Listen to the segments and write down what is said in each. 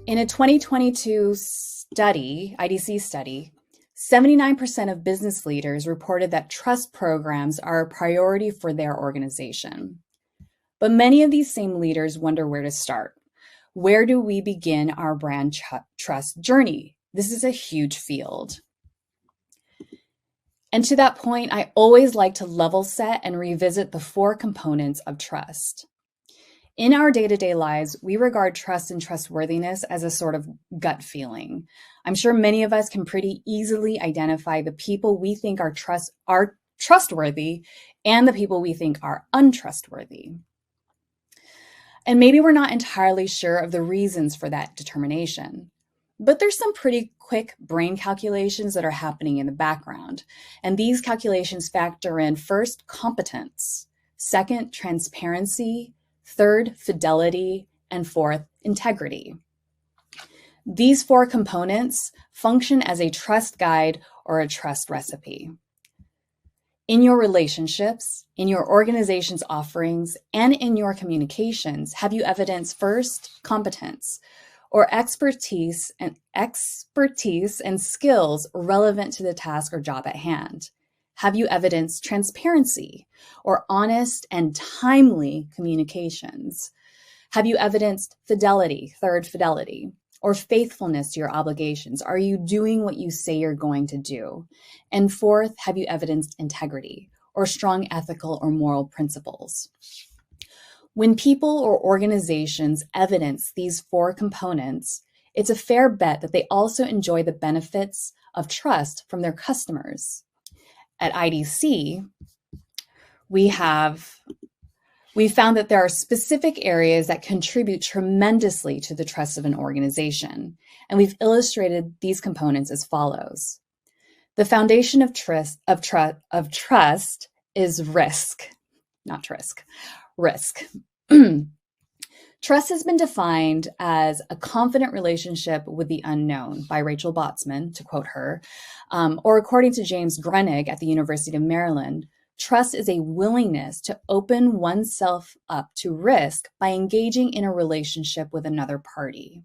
In a 2022 study, IDC study, 79% of business leaders reported that trust programs are a priority for their organization. But many of these same leaders wonder where to start. Where do we begin our brand trust journey? This is a huge field. And to that point, I always like to level set and revisit the 4 components of trust. In our day-to-day lives, we regard trust and trustworthiness as a sort of gut feeling. I'm sure many of us can pretty easily identify the people we think are trustworthy and the people we think are untrustworthy. And maybe we're not entirely sure of the reasons for that determination. But there's some pretty quick brain calculations that are happening in the background. And these calculations factor in first, competence, second, transparency, third, fidelity, and fourth, integrity. These 4 components function as a trust guide or a trust recipe. In your relationships, in your organization's offerings, and in your communications, have you evidenced first, competence, or expertise and skills relevant to the task or job at hand? Have you evidenced transparency or honest and timely communications? Have you evidenced fidelity, third, fidelity, or faithfulness to your obligations? Are you doing what you say you're going to do? And fourth, have you evidenced integrity or strong ethical or moral principles? When people or organizations evidence these 4 components, it's a fair bet that they also enjoy the benefits of trust from their customers. At IDC, we found that there are specific areas that contribute tremendously to the trust of an organization, and we've illustrated these components as follows. The foundation of trust is risk, not trisk, risk. Trust has been defined as a confident relationship with the unknown by Rachel Botsman, to quote her, or according to James Grenig at the University of Maryland, trust is a willingness to open oneself up to risk by engaging in a relationship with another party.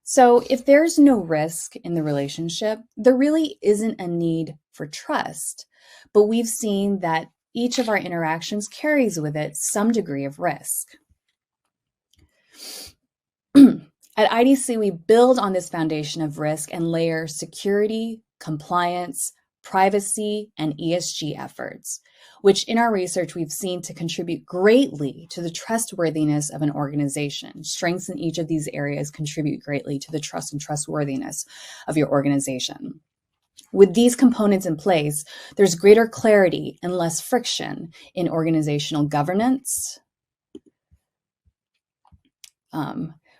So if there's no risk in the relationship, there really isn't a need for trust. But we've seen that each of our interactions carries with it some degree of risk. At IDC, we build on this foundation of risk and layer security, compliance, privacy, and ESG efforts, which in our research we've seen to contribute greatly to the trustworthiness of an organization. Strengths in each of these areas contribute greatly to the trust and trustworthiness of your organization. With these components in place, there's greater clarity and less friction in organizational governance,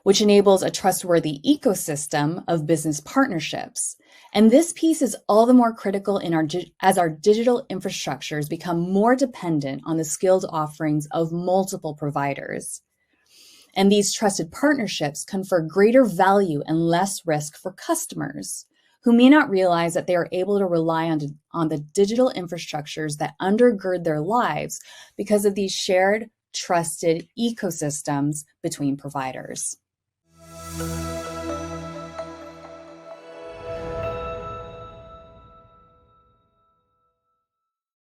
which enables a trustworthy ecosystem of business partnerships. And this piece is all the more critical as our digital infrastructures become more dependent on the skilled offerings of multiple providers. And these trusted partnerships confer greater value and less risk for customers who may not realize that they are able to rely on the digital infrastructures that undergird their lives because of these shared, trusted ecosystems between providers.